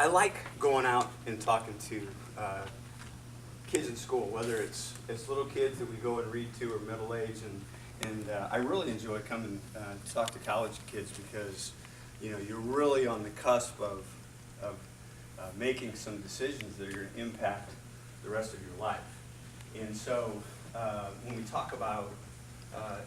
I like going out and talking to kids in school, whether it's little kids that we go and read to or middle age, and I really enjoy coming to talk to college kids because you're really on the cusp of making some decisions that are going to impact the rest of your life. And so when we talk about,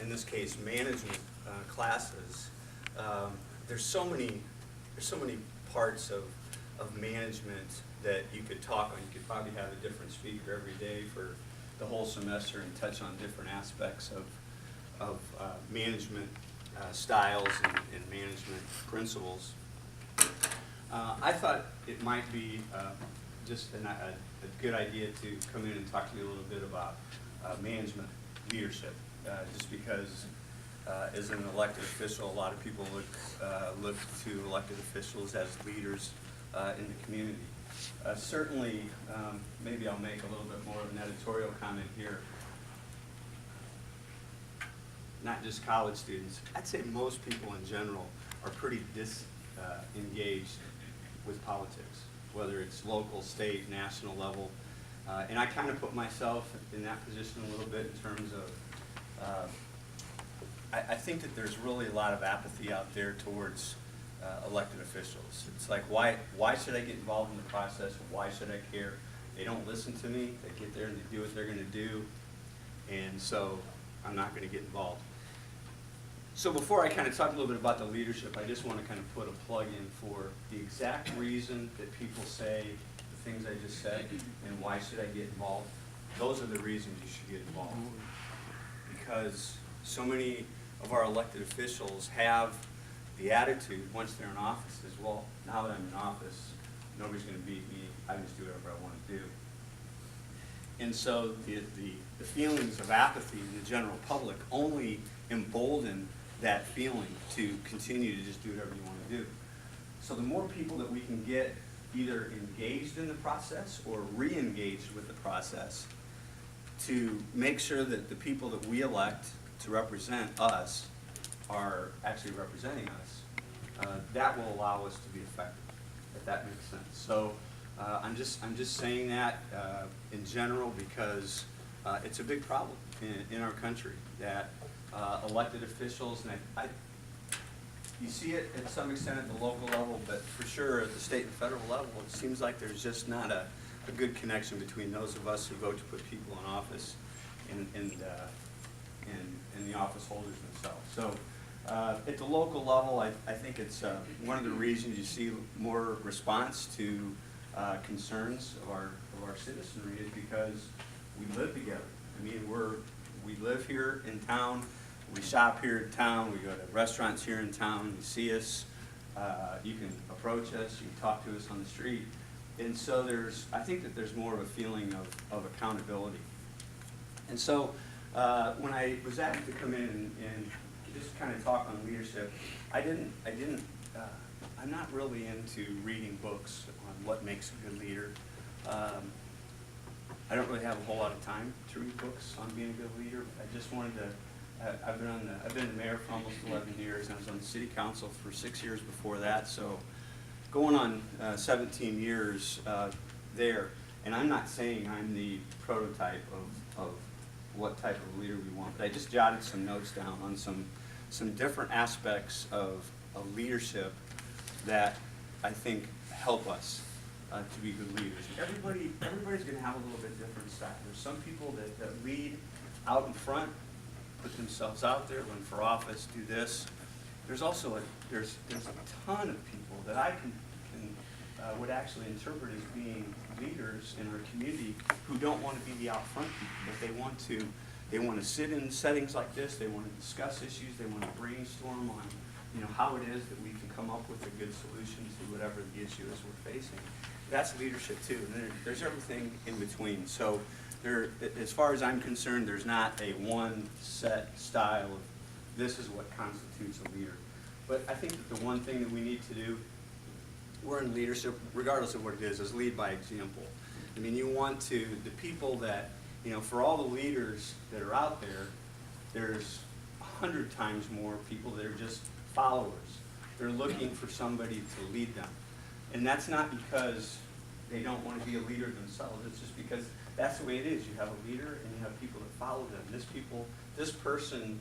in this case, management classes, there's so many parts of management that you could talk on. You could probably have a different speaker every day for the whole semester and touch on different aspects of management styles and management principles. I thought it might be just a good idea to come in and talk to you a little bit about management leadership, just because as an elected official, a lot of people look to elected officials as leaders in the community. Certainly, maybe I'll make a little bit more of an editorial comment here. Not just college students. I'd say most people in general are pretty disengaged with politics, whether it's local, state, national level. And I kind of put myself in that position a little bit in terms of, I think that there's really a lot of apathy out there towards elected officials. It's like, why should I get involved in the process? Why should I care? They don't listen to me. They get there and they do what they're going to do. And so I'm not going to get involved. So before I kind of talk a little bit about the leadership, I just want to kind of put a plug in for the exact reason that people say the things I just said and why should I get involved. Those are the reasons you should get involved. Because so many of our elected officials have the attitude once they're in office is, well, now that I'm in office, nobody's going to beat me. I can just do whatever I want to do. And so the feelings of apathy in the general public only embolden that feeling to continue to just do whatever you want to do. So the more people that we can get either engaged in the process or re-engaged with the process to make sure that the people that we elect to represent us are actually representing us, that will allow us to be effective, if that makes sense. So I'm just saying that in general because it's a big problem in our country that elected officials, and you see it at some extent at the local level, but for sure at the state and federal level, it seems like there's just not a good connection between those of us who vote to put people in office and the office holders themselves. So at the local level, I think it's one of the reasons you see more response to concerns of our citizenry is because we live together. I mean, we live here in town, we shop here in town, we go to restaurants here in town, you see us, you can approach us, you can talk to us on the street. And so I think that there's more of a feeling of accountability. And so when I was asked to come in and just kind of talk on leadership, I'm not really into reading books on what makes a good leader. I don't really have a whole lot of time to read books on being a good leader. I just wanted to, I've been the mayor for almost 11 years, and I was on the city council for 6 years before that, so going on 17 years there. And I'm not saying I'm the prototype of what type of leader we want, but I just jotted some notes down on some different aspects of leadership that I think help us to be good leaders. Everybody's going to have a little bit different style. There's some people that lead out in front, put themselves out there, run for office, do this. There's also there's a ton of people that I would actually interpret as being leaders in our community who don't want to be the out front people, but they want to sit in settings like this. They want to discuss issues. They want to brainstorm on how it is that we can come up with a good solution to whatever the issue is we're facing. That's leadership too, and there's everything in between. So as far as I'm concerned, there's not a one set style of this is what constitutes a leader. But I think that the one thing that we need to do, we're in leadership, regardless of what it is lead by example. I mean, you want to, the people that, for all the leaders that are out there, there's 100 times more people that are just followers. They're looking for somebody to lead them. And that's not because they don't want to be a leader themselves. It's just because that's the way it is. You have a leader and you have people that follow them. This person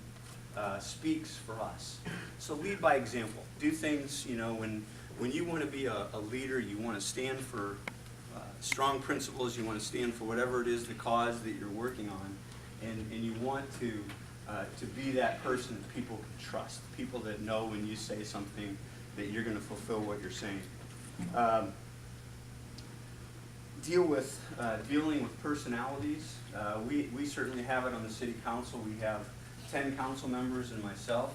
speaks for us. So lead by example. Do things, you know, when you want to be a leader, you want to stand for strong principles, you want to stand for whatever it is, the cause that you're working on, and you want to be that person that people can trust, people that know when you say something that you're going to fulfill what you're saying. Dealing with personalities. We certainly have it on the city council. We have 10 council members and myself,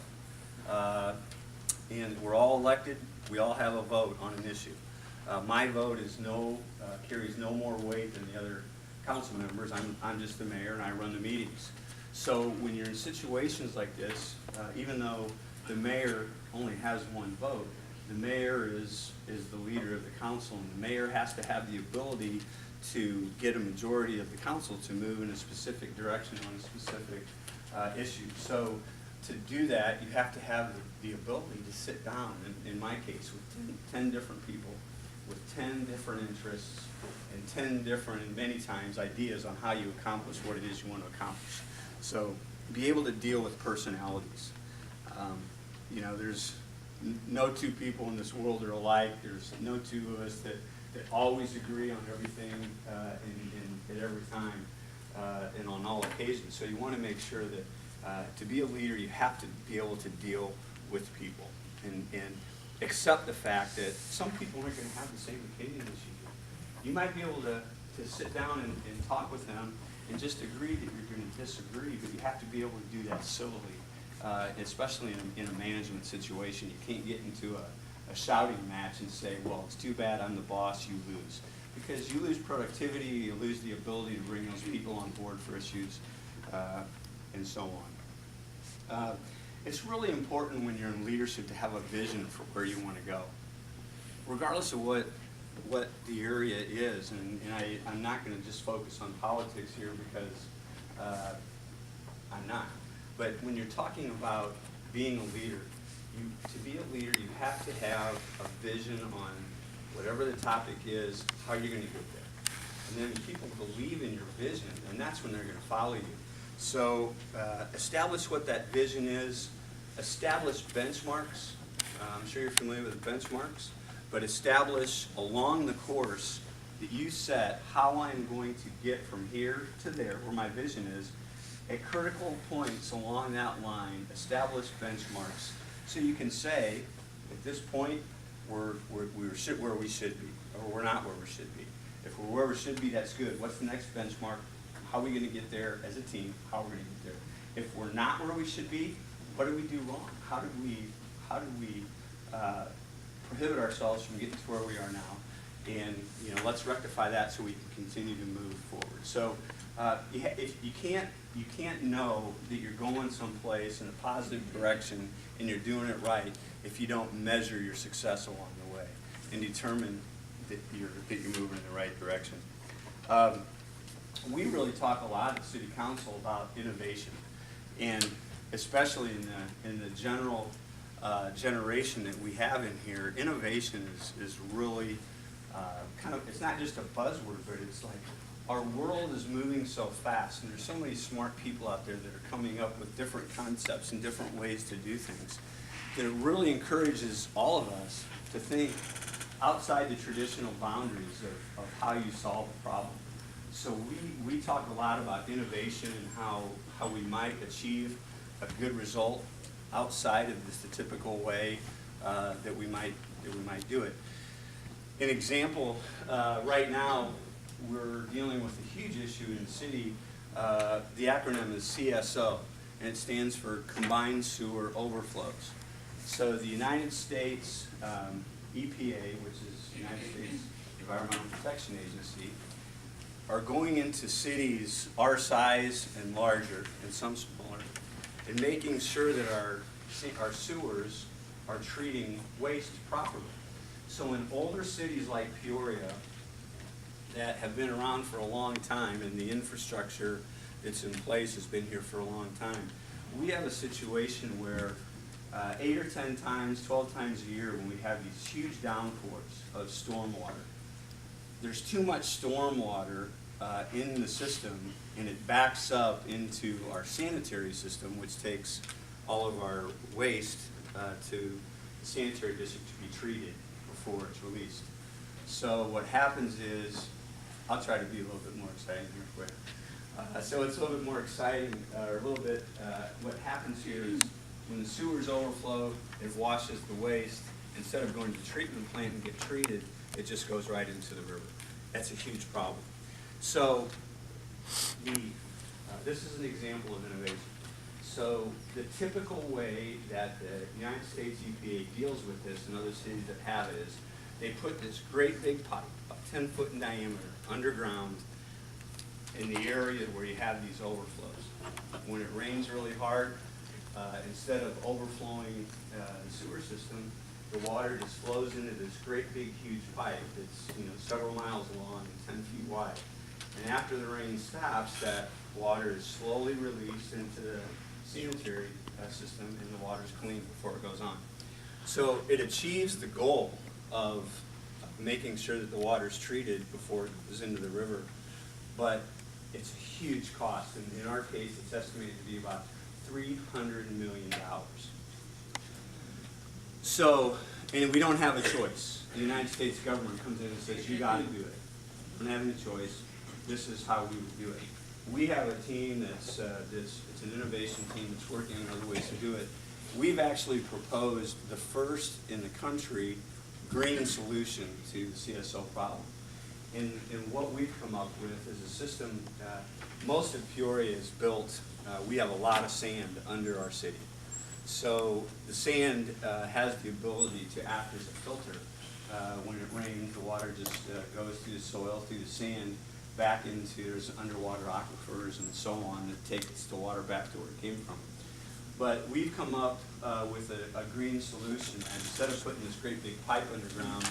and we're all elected. We all have a vote on an issue. My vote is carries no more weight than the other council members. I'm just the mayor and I run the meetings. So when you're in situations like this, even though the mayor only has one vote, the mayor is the leader of the council, and the mayor has to have the ability to get a majority of the council to move in a specific direction on a specific issue. So to do that, you have to have the ability to sit down, in my case, with 10 different people, with 10 different interests, and 10 different, and many times, ideas on how you accomplish what it is you want to accomplish. So be able to deal with personalities. You know, there's no two people in this world are alike. There's no two of us that always agree on everything at every time and on all occasions. So you want to make sure that to be a leader, you have to be able to deal with people and accept the fact that some people aren't going to have the same opinion as you do. You might be able to sit down and talk with them and just agree that you're going to disagree, but you have to be able to do that civilly, especially in a management situation. You can't get into a shouting match and say, well, it's too bad I'm the boss, you lose. Because you lose productivity, you lose the ability to bring those people on board for issues, and so on. It's really important when you're in leadership to have a vision for where you want to go. Regardless of what the area is, and I'm not going to just focus on politics here because I'm not. But when you're talking about being a leader, to be a leader, you have to have a vision on whatever the topic is, how you're going to get there. And then people believe in your vision, and that's when they're going to follow you. So establish what that vision is. Establish benchmarks. I'm sure you're familiar with benchmarks, but establish along the course that you set how I'm going to get from here to there, where my vision is. At critical points along that line, establish benchmarks so you can say, at this point, we're where we should be, or we're not where we should be. If we're where we should be, that's good. What's the next benchmark? How are we going to get there as a team? How are we going to get there? If we're not where we should be, what did we do wrong? How did we prohibit ourselves from getting to where we are now? And let's rectify that so we can continue to move forward. So if you can't know that you're going someplace in a positive direction and you're doing it right if you don't measure your success along the way and determine that you're moving in the right direction. We really talk a lot at City Council about innovation, and especially in the general generation that we have in here, innovation is really it's not just a buzzword, but it's like our world is moving so fast, and there's so many smart people out there that are coming up with different concepts and different ways to do things that it really encourages all of us to think outside the traditional boundaries of how you solve a problem. So we talk a lot about innovation and how we might achieve a good result outside of the typical way that we might do it. An example, right now we're dealing with a huge issue in the city. The acronym is CSO, and it stands for Combined Sewer Overflows. So the United States EPA, which is the United States Environmental Protection Agency, are going into cities our size and larger, and some smaller, and making sure that our sewers are treating waste properly. So in older cities like Peoria that have been around for a long time and the infrastructure that's in place has been here for a long time, we have a situation where 8 or 10 times, 12 times a year when we have these huge downpours of stormwater. There's too much stormwater in the system, and it backs up into our sanitary system, which takes all of our waste to the sanitary district to be treated before it's released. So what happens is, I'll try to be a little bit more exciting here quick. So it's a little bit more exciting, or a little bit, what happens here is when the sewers overflow, it washes the waste. Instead of going to the treatment plant and get treated, it just goes right into the river. That's a huge problem. So this is an example of innovation. So the typical way that the United States EPA deals with this, and other cities that have it, is they put this great big pipe, about 10 foot in diameter, underground in the area where you have these overflows. When it rains really hard, instead of overflowing the sewer system, the water just flows into this great big huge pipe that's several miles long and 10 feet wide. And after the rain stops, that water is slowly released into the sanitary system, and the water is clean before it goes on. So it achieves the goal of making sure that the water is treated before it goes into the river, but it's a huge cost. And in our case, it's estimated to be about $300 million. So, and we don't have a choice. The United States government comes in and says, you got to do it. We don't have any choice. This is how we would do it. We have a team that's, it's an innovation team that's working on other ways to do it. We've actually proposed the first in the country green solution to the CSO problem. And what we've come up with is a system, most of Peoria is built, we have a lot of sand under our city. So the sand has the ability to act as a filter. When it rains, the water just goes through the soil, through the sand, back into, there's underwater aquifers and so on that takes the water back to where it came from. But we've come up with a green solution, and instead of putting this great big pipe underground,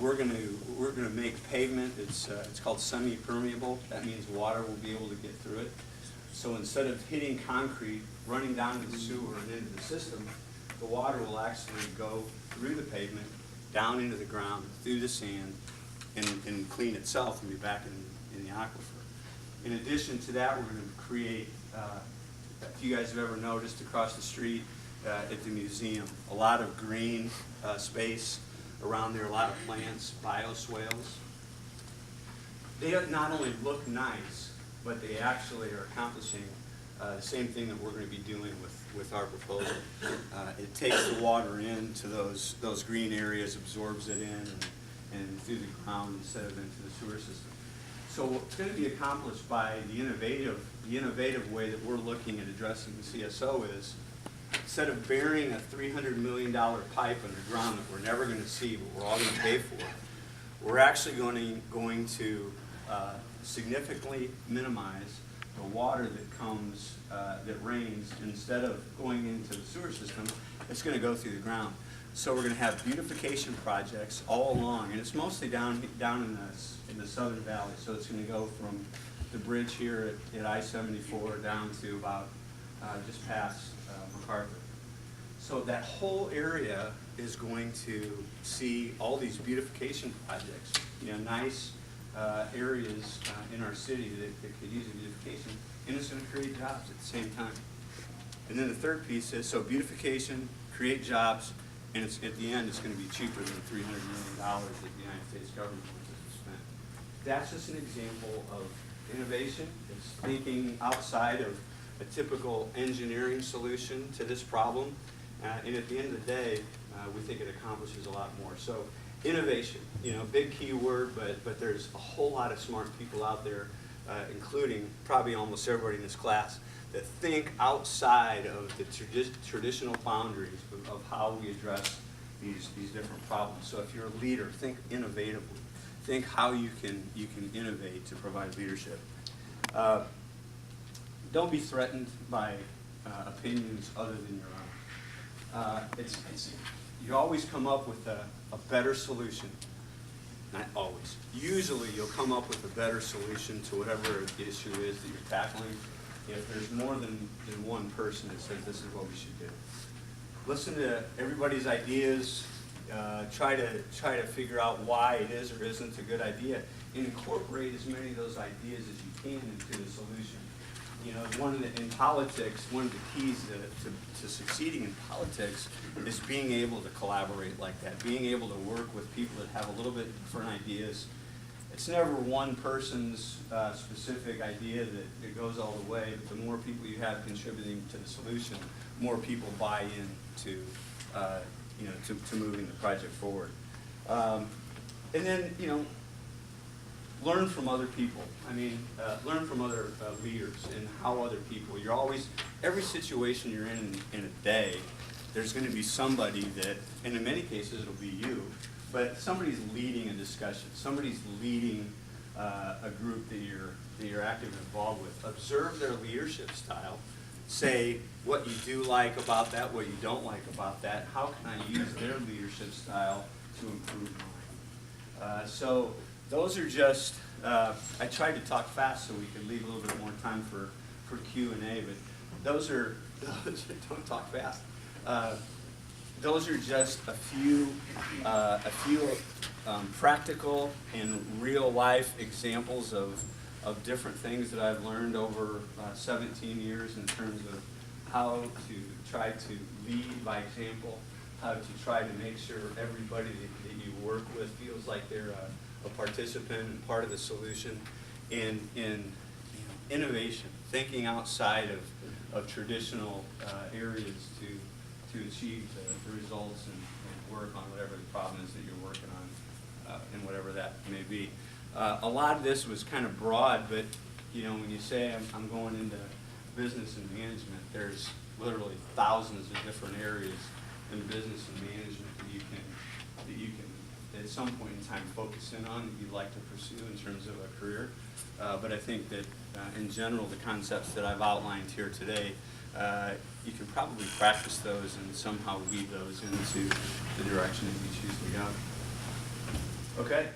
we're gonna make pavement. It's called semi-permeable. That means water will be able to get through it. So instead of hitting concrete, running down to the sewer and into the system, the water will actually go through the pavement, down into the ground, through the sand, and clean itself and be back in the aquifer. In addition to that, we're going to create, if you guys have ever noticed across the street at the museum, a lot of green space around there, a lot of plants, bioswales. They not only look nice, but they actually are accomplishing the same thing that we're going to be doing with our proposal. It takes the water into those green areas, absorbs it in, and through the ground instead of into the sewer system. So what's going to be accomplished by the innovative way that we're looking at addressing the CSO is, instead of burying a $300 million pipe underground that we're never going to see, but we're all going to pay for, we're actually going to significantly minimize the water that comes, that rains. Instead of going into the sewer system, it's going to go through the ground. So we're going to have beautification projects all along, and it's mostly down in the Southern Valley. So it's going to go from the bridge here at I-74 down to about just past MacArthur. So that whole area is going to see all these beautification projects, nice areas in our city that could use a beautification, and it's going to create jobs at the same time. And then the third piece is, so beautification, create jobs, and at the end, it's going to be cheaper than the $300 million that the United States government wants us to spend. That's just an example of innovation. It's thinking outside of a typical engineering solution to this problem. And at the end of the day, we think it accomplishes a lot more. So innovation, big key word, but there's a whole lot of smart people out there, including probably almost everybody in this class, that think outside of the traditional boundaries of how we address these different problems. So if you're a leader, think innovatively. Think how you can innovate to provide leadership. Don't be threatened by opinions other than your own. You always come up with a better solution. Not always. Usually you'll come up with a better solution to whatever the issue is that you're tackling if there's more than one person that says this is what we should do. listen to everybody's ideas, try to figure out why it is or isn't a good idea, and incorporate as many of those ideas as you can into the solution. You know, in politics, one of the keys to succeeding in politics is being able to collaborate like that, being able to work with people that have a little bit different ideas. It's never one person's specific idea that goes all the way, but the more people you have contributing to the solution, more people buy in to moving the project forward. And then, you know, learn from other people. I mean, learn from other leaders and how other people, you're always, every situation you're in a day, there's going to be somebody that, and in many cases it'll be you, but somebody's leading a discussion, somebody's leading a group that you're actively involved with. Observe their leadership style. Say what you do like about that, what you don't like about that. How can I use their leadership style to improve mine? So those are just, I tried to talk fast so we could leave a little bit more time for Q&A, but those are, don't talk fast. Those are just a few practical and real life examples of different things that I've learned over 17 years in terms of how to try to lead by example, how to try to make sure everybody that you work with feels like they're a participant and part of the solution, and innovation, thinking outside of traditional areas to achieve the results and work on whatever the problem is that you're working on, and whatever that may be. A lot of this was kind of broad, but you know, when you say I'm going into business and management, there's literally thousands of different areas in business and management that you can at some point in time focus in on that you'd like to pursue in terms of a career. But I think that in general, the concepts that I've outlined here today, you can probably practice those and somehow weave those into the direction that you choose to go. Okay.